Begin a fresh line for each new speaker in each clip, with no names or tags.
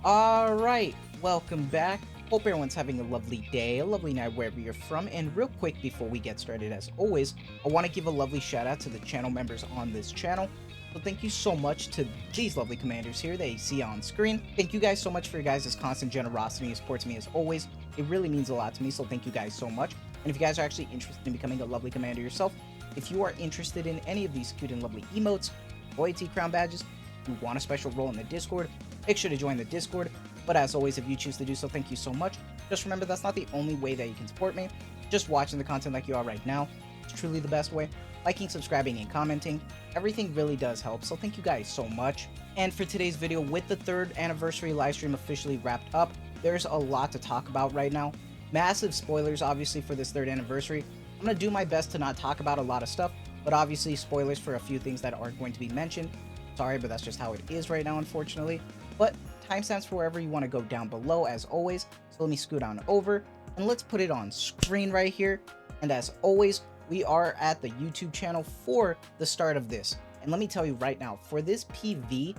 Alright, welcome back. Hope everyone's having a lovely day, a lovely night wherever you're from, and real quick before we get started, as always, I want to give a lovely shout out to the channel members on this channel. So thank you so much to these lovely commanders here that you see on screen. Thank you guys so much for your guys' constant generosity and support to me as always. It really means a lot to me, so thank you guys so much. And if you guys are actually interested in becoming a lovely commander yourself, if you are interested in any of these cute and lovely emotes, loyalty crown badges, you want a special role in the Discord, make sure to join the Discord. But as always, if you choose to do so, thank you so much. Just remember, that's not the only way that you can support me. Just watching the content like you are right now is truly the best way. Liking, subscribing, and commenting, everything really does help, so thank you guys so much. And for today's video, with the 3rd anniversary livestream officially wrapped up, there's a lot to talk about right now. Massive spoilers, obviously, for this 3rd anniversary. I'm going to do my best to not talk about a lot of stuff, but obviously spoilers for a few things that are going to be mentioned. Sorry, but that's just how it is right now, unfortunately. But timestamps for wherever you want to go down below, as always. So let me scoot on over, and let's put it on screen right here. And as always, we are at the YouTube channel for the start of this. And let me tell you right now, for this PV,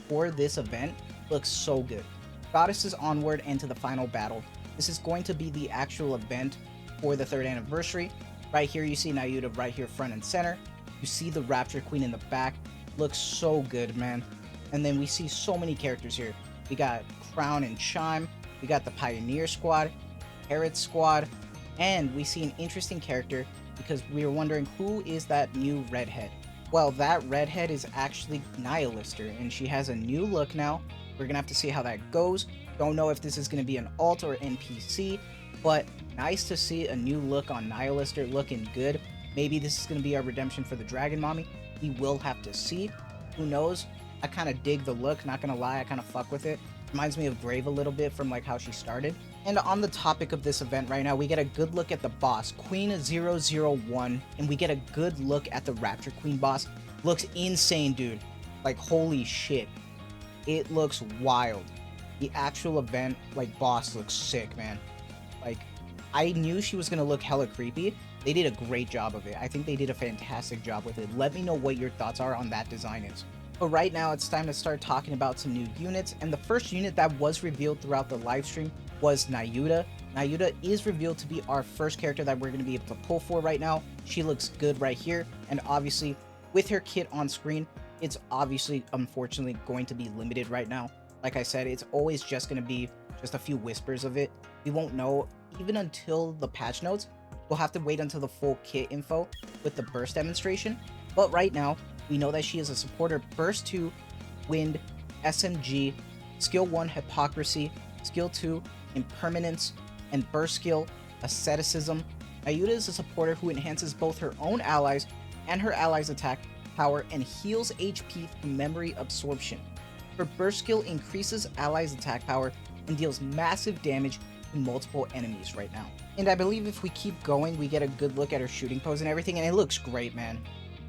for this event, looks so good. Goddesses onward and to the final battle. This is going to be the actual event for the 3rd anniversary. Right here, you see Nayuta right here front and center. You see the Rapture Queen in the back. Looks so good, man. And then we see so many characters here. We got Crown and Chime. We got the Pioneer Squad, Parrot Squad, and we see an interesting character because we were wondering who is that new redhead. Well, that redhead is actually Nihilister, and she has a new look now. We're gonna have to see how that goes. Don't know if this is gonna be an alt or NPC, but nice to see a new look on Nihilister, looking good. Maybe this is gonna be our redemption for the Dragon Mommy. We will have to see. Who knows? I kind of dig the look, not gonna lie, I kind of fuck with it. Reminds me of Grave a little bit from like how she started. And on the topic of this event right now, we get a good look at the boss, Queen 001, and we get a good look at the Rapture Queen boss. Looks insane, dude. Like, holy shit. It looks wild. The actual event, like, boss looks sick, man. Like, I knew she was gonna look hella creepy. They did a great job of it. I think they did a fantastic job with it. Let me know what your thoughts are on that design is. But right now, it's time to start talking about some new units, and the first unit that was revealed throughout the live stream was Nayuta. Nayuta is revealed to be our first character that we're going to be able to pull for right now. She looks good right here, and obviously, with her kit on screen, it's obviously, unfortunately, going to be limited right now. Like I said, it's always just going to be just a few whispers of it. We won't know even until the patch notes. We'll have to wait until the full kit info with the burst demonstration. But right now, we know that she is a supporter burst 2, wind, SMG, skill 1, hypocrisy, skill 2, impermanence, and burst skill, asceticism. Nayuta is a supporter who enhances both her own allies and her allies' attack power and heals HP through memory absorption. Her burst skill increases allies' attack power and deals massive damage to multiple enemies right now. And I believe if we keep going, we get a good look at her shooting pose and everything, and it looks great, man.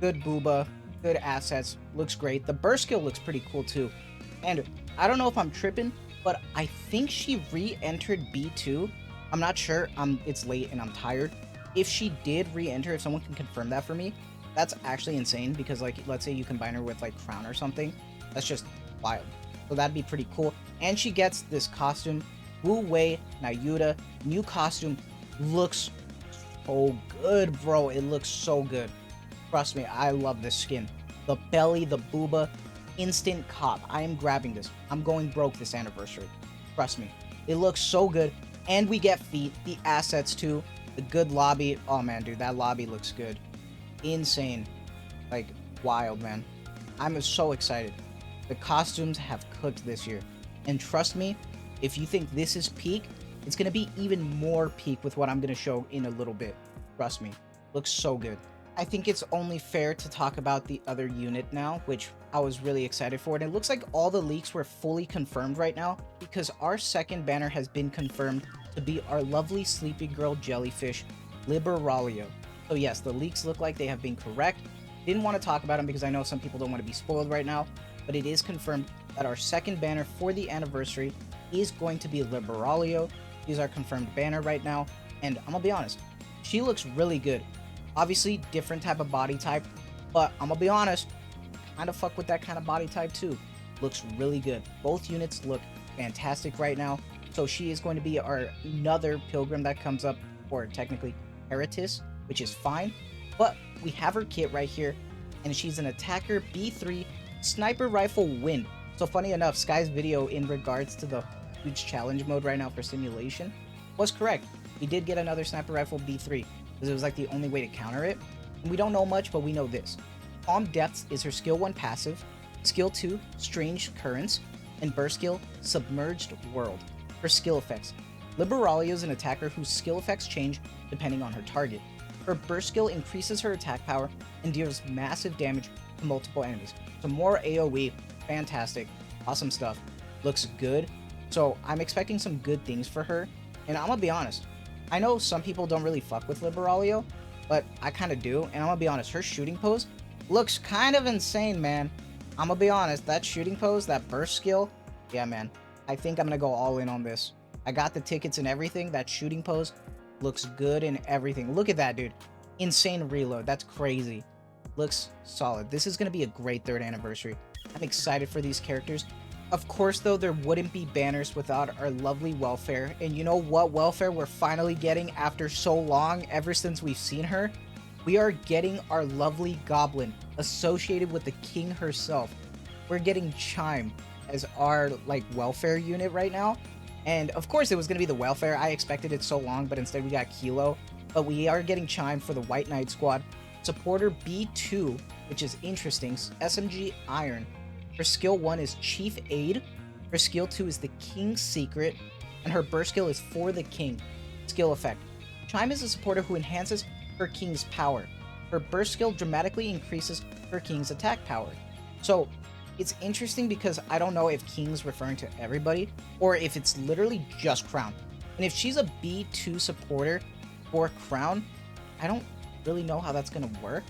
Good booba, good assets, looks great. The burst skill looks pretty cool too. And I don't know if I'm tripping, but I think she re-entered B2. I'm not sure. It's late and I'm tired. If she did re-enter, if someone can confirm that for me, that's actually insane because, like, let's say you combine her with like Crown or something. That's just wild. So that'd be pretty cool. And she gets this costume, Wu Wei Nayuta, new costume. Looks so good, bro. It looks so good. Trust me, I love this skin. The belly, the booba, instant cop. I am grabbing this. I'm going broke this anniversary. Trust me. It looks so good. And we get feet, the assets too, the good lobby. Oh man, dude, that lobby looks good. Insane. Like, wild, man. I'm so excited. The costumes have cooked this year. And trust me, if you think this is peak, it's going to be even more peak with what I'm going to show in a little bit. Trust me. Looks so good. I think it's only fair to talk about the other unit now, which I was really excited for. And it looks like all the leaks were fully confirmed right now because our second banner has been confirmed to be our lovely sleepy girl jellyfish, Liberalio. So yes, the leaks look like they have been correct. Didn't want to talk about them because I know some people don't want to be spoiled right now, but it is confirmed that our second banner for the anniversary is going to be Liberalio. She's our confirmed banner right now, and I'm gonna be honest, she looks really good. Obviously, different type of body type, but I'm gonna be honest, kind of fuck with that kind of body type too. Looks really good. Both units look fantastic right now. So she is going to be our another pilgrim that comes up, or technically Heritis, which is fine. But we have her kit right here, and she's an attacker B3 sniper rifle win. So funny enough, Sky's video in regards to the huge challenge mode right now for simulation was correct. We did get another sniper rifle B3 because it was like the only way to counter it. And we don't know much, but we know this. Calm Depths is her skill 1 passive, skill 2 Strange Currents, and burst skill Submerged World. Her skill effects. Liberalio is an attacker whose skill effects change depending on her target. Her burst skill increases her attack power and deals massive damage to multiple enemies. So more AoE, fantastic, awesome stuff, looks good. So I'm expecting some good things for her, and I'm gonna be honest, I know some people don't really fuck with Liberalio, but I kind of do, and I'm gonna be honest, her shooting pose looks kind of insane, man. I'm gonna be honest, that shooting pose, that burst skill, yeah, man, I think I'm gonna go all in on this. I got the tickets and everything. That shooting pose looks good and everything. Look at that, dude. Insane reload. That's crazy. Looks solid. This is gonna be a great 3rd anniversary. I'm excited for these characters. Of course, though, there wouldn't be banners without our lovely welfare. And you know what welfare we're finally getting after so long, ever since we've seen her? We are getting our lovely goblin associated with the king herself. We're getting Chime as our like welfare unit right now. And of course it was going to be the welfare. I expected it so long, but instead we got Kilo. But we are getting Chime for the White Knight squad. Supporter B2, which is interesting. SMG Iron. Her skill 1 is Chief Aid. Her skill 2 is the King's Secret. And her burst skill is For the King. Skill effect. Chime is a supporter who enhances her King's power. Her burst skill dramatically increases her King's attack power. So it's interesting because I don't know if King's referring to everybody or if it's literally just Crown. And if she's a B2 supporter for Crown, I don't really know how that's going to work.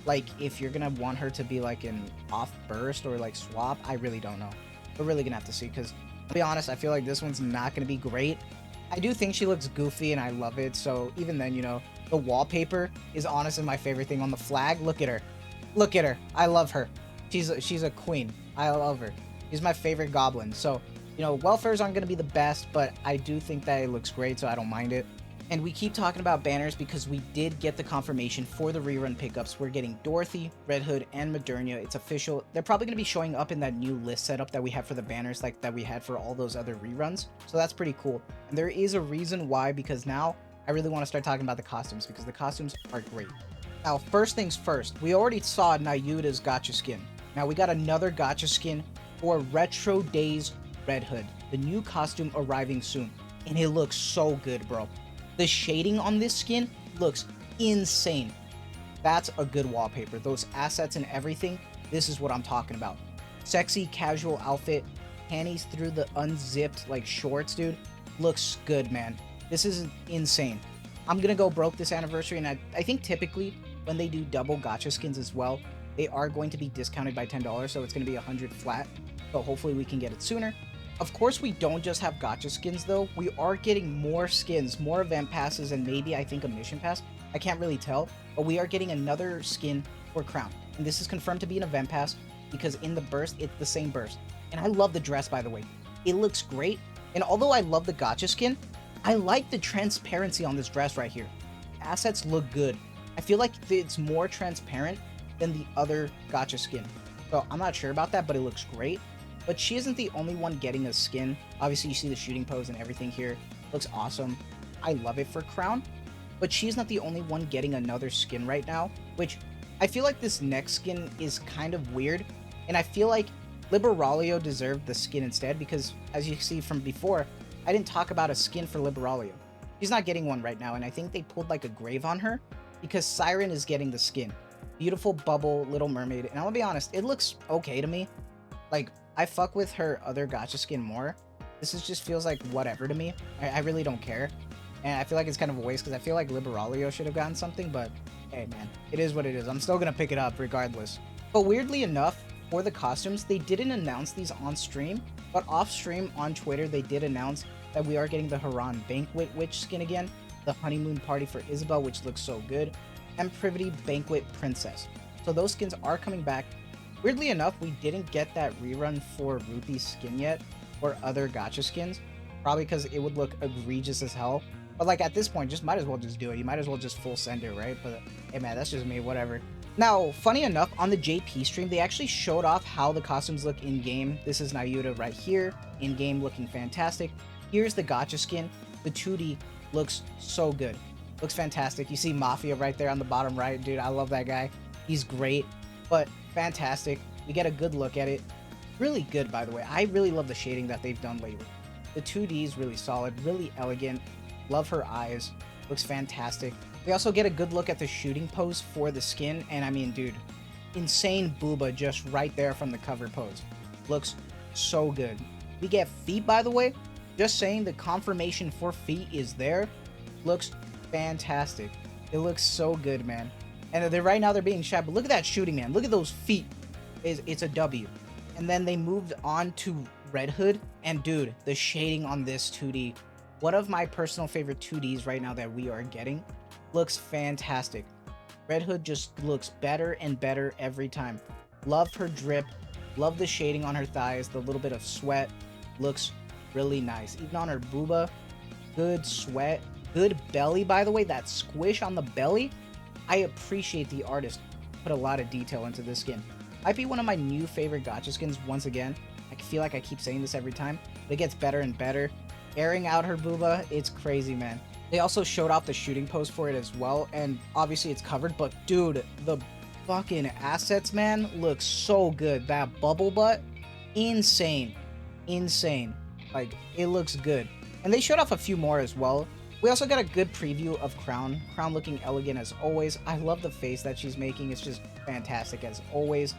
Like, if you're going to want her to be like an off burst or like swap, I really don't know. We're really going to have to see because, to be honest, I feel like this one's not going to be great. I do think she looks goofy and I love it. So even then, you know, the wallpaper is honestly my favorite thing on the flag. Look at her. Look at her. I love her. She's a queen. I love her. She's my favorite goblin. So, you know, welfares aren't going to be the best, but I do think that it looks great, so I don't mind it. And we keep talking about banners because we did get the confirmation for the rerun pickups. We're getting Dorothy, Red Hood, and Modernia. It's official. They're probably going to be showing up in that new list setup that we have for the banners, like that we had for all those other reruns. So that's pretty cool. And there is a reason why, because now I really want to start talking about the costumes because the costumes are great. Now, first things first, we already saw Nayuta's Gacha skin. Now we got another Gacha skin for Retro Days Red Hood, the new costume arriving soon. And it looks so good, bro. The shading on this skin looks insane. That's a good wallpaper. Those assets and everything, this is what I'm talking about. Sexy casual outfit, panties through the unzipped like shorts, dude. Looks good, man. This is insane. I'm gonna go broke this anniversary, and I think typically when they do double gacha skins as well, they are going to be discounted by $10, so it's going to be 100 flat. So hopefully we can get it sooner. Of course, we don't just have gacha skins though. We are getting more skins, more event passes, and maybe I think a mission pass. I can't really tell, but we are getting another skin for Crown. And this is confirmed to be an event pass because in the burst, it's the same burst. And I love the dress, by the way. It looks great. And although I love the gacha skin, I like the transparency on this dress right here. The assets look good. I feel like it's more transparent than the other gacha skin. So I'm not sure about that, but it looks great. But she isn't the only one getting a skin. Obviously, you see the shooting pose and everything here. Looks awesome. I love it for Crown. But she's not the only one getting another skin right now, which I feel like this next skin is kind of weird. And I feel like Liberalio deserved the skin instead because, as you see from before, I didn't talk about a skin for Liberalio. She's not getting one right now, and I think they pulled like a grave on her because Siren is getting the skin. Beautiful bubble Little Mermaid, and I'm gonna be honest, it looks okay to me. Like, I fuck with her other gacha skin more. This just feels like whatever to me. I really don't care. And I feel like it's kind of a waste because I feel like Liberalio should have gotten something, but hey man, it is what it is. I'm still gonna pick it up regardless. But weirdly enough, for the costumes, they didn't announce these on stream, but off stream on Twitter, they did announce that we are getting the Haran Banquet Witch skin again, the Honeymoon Party for Isabel, which looks so good, and Privity Banquet Princess. So those skins are coming back. Weirdly enough, we didn't get that rerun for Ruby's skin yet, or other gacha skins, probably because it would look egregious as hell. But like at this point, just might as well just do it. You might as well just full send it, right? But hey man, that's just me, whatever. Now, funny enough, on the JP stream, they actually showed off how the costumes look in-game. This is Nayuta right here, in-game looking fantastic. Here's the gacha skin. The 2D looks so good. Looks fantastic. You see Mafia right there on the bottom right. Dude, I love that guy. He's great, but fantastic. We get a good look at it. Really good, by the way. I really love the shading that they've done lately. The 2D is really solid, really elegant. Love her eyes. Looks fantastic. We also get a good look at the shooting pose for the skin. And I mean, dude, insane booba just right there from the cover pose. Looks so good. We get feet, by the way. Just saying, the confirmation for feet is there. Looks fantastic. It looks so good, man. And right now they're being shot, but look at that shooting, man. Look at those feet. It's a W. And then they moved on to Red Hood. And dude, the shading on this 2D, one of my personal favorite 2Ds right now that we are getting, looks fantastic. Red Hood just looks better and better every time. Love her drip. Love the shading on her thighs. The little bit of sweat looks really nice. Even on her booba, good sweat. Good belly, by the way. That squish on the belly. I appreciate the artist put a lot of detail into this skin. Might be one of my new favorite gacha skins once again. I feel like I keep saying this every time, but it gets better and better. Airing out her booba, it's crazy, man. They also showed off the shooting pose for it as well, and obviously it's covered, but dude, the fucking assets, man, look so good. That bubble butt, insane. Insane. Like, it looks good. And they showed off a few more as well. We also got a good preview of Crown. Crown looking elegant as always. I love the face that she's making. It's just fantastic as always.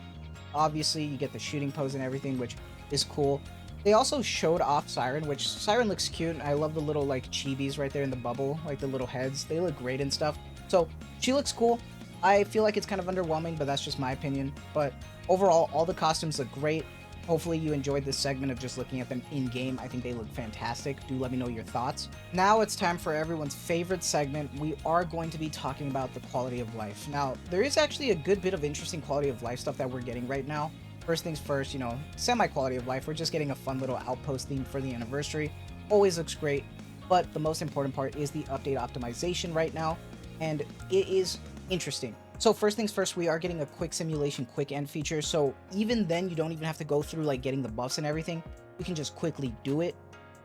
Obviously, you get the shooting pose and everything, which is cool. They also showed off Siren, which Siren looks cute. I love the little like chibis right there in the bubble, like the little heads. They look great and stuff. So she looks cool. I feel like it's kind of underwhelming, but that's just my opinion. But overall, all the costumes look great. Hopefully you enjoyed this segment of just looking at them in-game. I think they look fantastic. Do let me know your thoughts. Now it's time for everyone's favorite segment. We are going to be talking about the quality of life. Now, there is actually a good bit of interesting quality of life stuff that we're getting right now. First things first, you know, semi-quality of life. We're just getting a fun little outpost theme for the anniversary. Always looks great. But the most important part is the update optimization right now. And it is interesting. So first things first, we are getting a quick simulation quick end feature. So even then, you don't even have to go through like getting the buffs and everything. You can just quickly do it.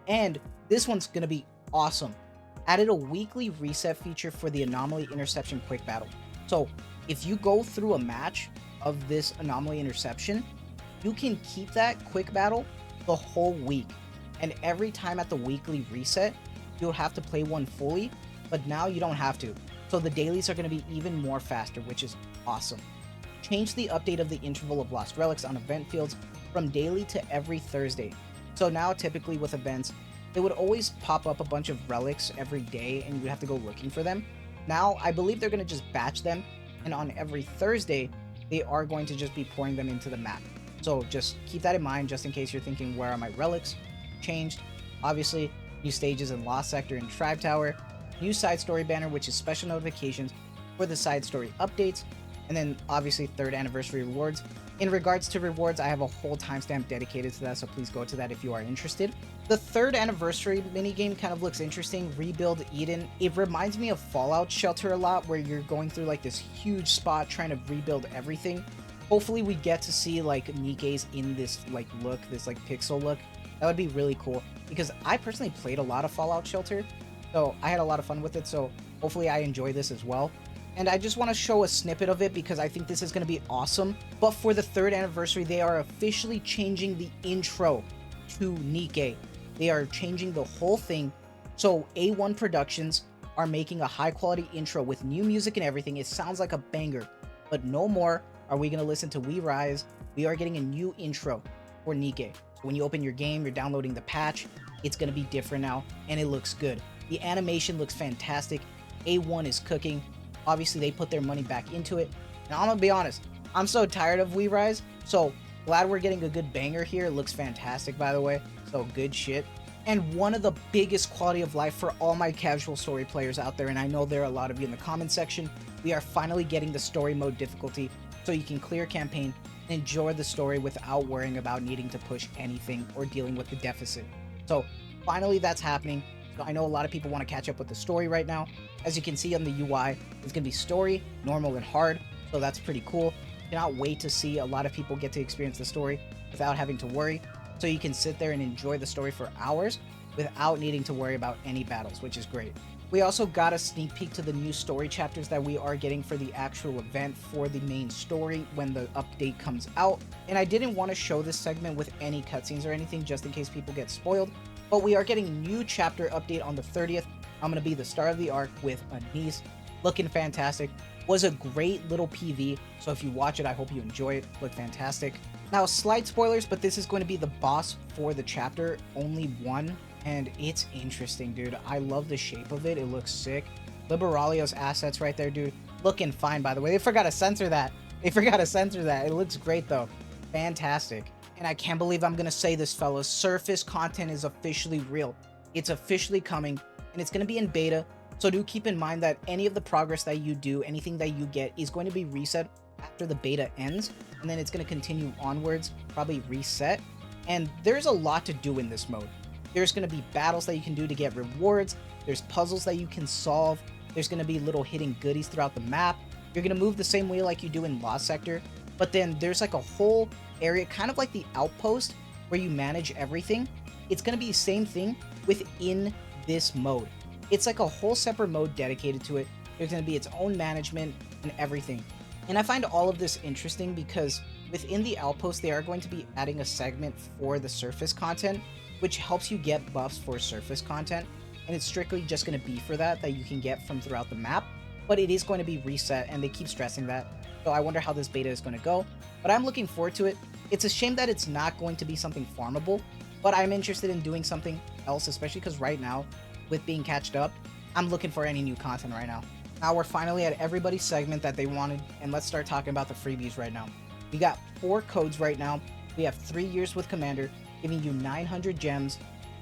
And this one's going to be awesome. Added a weekly reset feature for the Anomaly Interception quick battle. So if you go through a match of this Anomaly Interception, you can keep that quick battle the whole week. And every time at the weekly reset, you'll have to play one fully, but now you don't have to. So the dailies are going to be even more faster, which is awesome. Change the update of the interval of lost relics on event fields from daily to every Thursday. So now typically with events, they would always pop up a bunch of relics every day and you would have to go looking for them. Now I believe they're going to just batch them, and on every Thursday, they are going to just be pouring them into the map. So just keep that in mind just in case you're thinking, where are my relics? Changed. Obviously, new stages in Lost Sector and Tribe Tower. New side story banner, which is special notifications for the side story updates, and then obviously 3rd anniversary rewards. In regards to rewards, I have a whole timestamp dedicated to that, so please go to that if you are interested. The 3rd anniversary minigame kind of looks interesting. Rebuild Eden. It reminds me of Fallout Shelter a lot, where you're going through like this huge spot trying to rebuild everything. Hopefully we get to see like Nikke's in this like look, this like pixel look. That would be really cool, because I personally played a lot of Fallout Shelter. So I had a lot of fun with it, so hopefully I enjoy this as well. And I just want to show a snippet of it because I think this is going to be awesome. But for the 3rd anniversary, they are officially changing the intro to Nikke. They are changing the whole thing. So A1 Productions are making a high quality intro with new music and everything. It sounds like a banger. But no more are we going to listen to We Rise. We are getting a new intro for Nikke. So when you open your game, you're downloading the patch. It's going to be different now, and it looks good. The animation looks fantastic. A1 is cooking. Obviously, they put their money back into it. Now, I'm gonna be honest, I'm so tired of We Rise, so glad we're getting a good banger here. It looks fantastic, by the way, so good shit. And one of the biggest quality of life for all my casual story players out there, and I know there are a lot of you in the comment section, we are finally getting the story mode difficulty, so you can clear campaign and enjoy the story without worrying about needing to push anything or dealing with the deficit. So finally that's happening. So I know a lot of people want to catch up with the story right now. As you can see on the UI, it's going to be story, normal, and hard. So that's pretty cool. Cannot wait to see a lot of people get to experience the story without having to worry. So you can sit there and enjoy the story for hours without needing to worry about any battles, which is great. We also got a sneak peek to the new story chapters that we are getting for the actual event for the main story when the update comes out. And I didn't want to show this segment with any cutscenes or anything just in case people get spoiled. But we are getting a new chapter update on the 30th. I'm going to be the star of the arc with Anise. Looking fantastic. Was a great little PV. So if you watch it, I hope you enjoy it. Looked fantastic. Now, slight spoilers, but this is going to be the boss for the chapter. Only one. And it's interesting, dude. I love the shape of it. It looks sick. Liberalio's assets right there, dude. Looking fine, by the way. They forgot to censor that. It looks great, though. Fantastic. And I can't believe I'm going to say this, fellas. Surface content is officially real. It's officially coming, and it's going to be in beta. So do keep in mind that any of the progress that you do, anything that you get, is going to be reset after the beta ends. And then it's going to continue onwards, probably reset. And there's a lot to do in this mode. There's going to be battles that you can do to get rewards. There's puzzles that you can solve. There's going to be little hidden goodies throughout the map. You're going to move the same way like you do in Lost Sector. But then there's like a whole area, kind of like the outpost, where you manage everything. It's going to be the same thing within this mode. It's like a whole separate mode dedicated to it. There's going to be its own management and everything. And I find all of this interesting because within the outpost, they are going to be adding a segment for the surface content, which helps you get buffs for surface content. And it's strictly just going to be for that you can get from throughout the map. But it is going to be reset, and they keep stressing that. So I wonder how this beta is going to go. But I'm looking forward to it. It's a shame that it's not going to be something farmable, but I'm interested in doing something else, especially because right now, with being catched up, I'm looking for any new content right now. Now we're finally at everybody's segment that they wanted, and let's start talking about the freebies right now. We got 4 codes right now. We have 3 years with Commander, giving you 900 gems,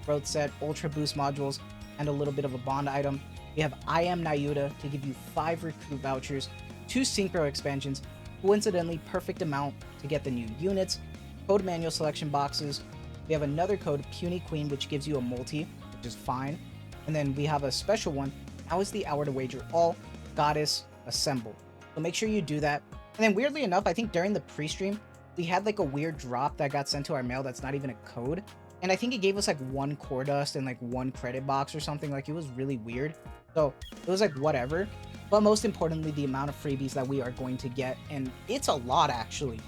growth set, ultra boost modules, and a little bit of a bond item. We have I Am Nayuta to give you 5 recruit vouchers, 2 synchro expansions, coincidentally perfect amount to get the new units, code manual selection boxes. We have another code, Puny Queen, which gives you a multi, which is fine. And then we have a special one. Now is the hour to wager all, Goddess Assemble. So make sure you do that. And then weirdly enough, I think during the pre-stream, we had like a weird drop that got sent to our mail that's not even a code. And I think it gave us like 1 core dust and like 1 credit box or something. Like it was really weird. So it was like whatever. But most importantly, the amount of freebies that we are going to get. And it's a lot actually.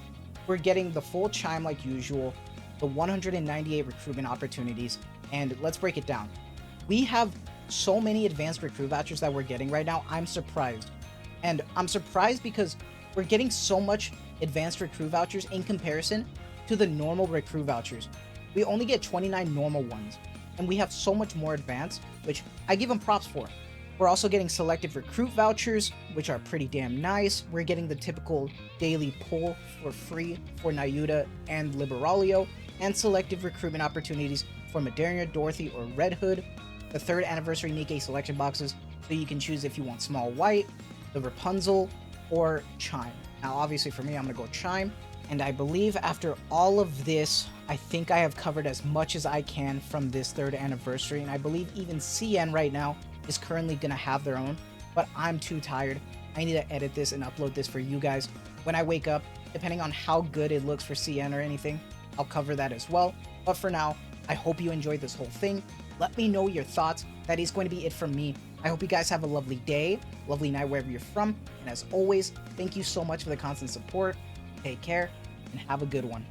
We're getting the full Chime like usual, the 198 recruitment opportunities. And let's break it down. We have so many advanced recruit vouchers that we're getting right now. I'm surprised. And I'm surprised because we're getting so much advanced recruit vouchers in comparison to the normal recruit vouchers. We only get 29 normal ones, and we have so much more advanced, which I give them props for. We're also getting selective recruit vouchers, which are pretty damn nice. We're getting the typical daily pull for free for Nayuta and Liberalio, and selective recruitment opportunities for Modernia, Dorothy, or Red Hood. The 3rd anniversary Nikke selection boxes, so you can choose if you want Small White, the Rapunzel, or Chime. Now, obviously for me, I'm going to go Chime. And I believe after all of this, I think I have covered as much as I can from this 3rd anniversary. And I believe even CN right now is currently going to have their own. But I'm too tired. I need to edit this and upload this for you guys. When I wake up, depending on how good it looks for CN or anything, I'll cover that as well. But for now, I hope you enjoyed this whole thing. Let me know your thoughts. That is going to be it from me. I hope you guys have a lovely day, lovely night wherever you're from. And as always, thank you so much for the constant support. Take care and have a good one.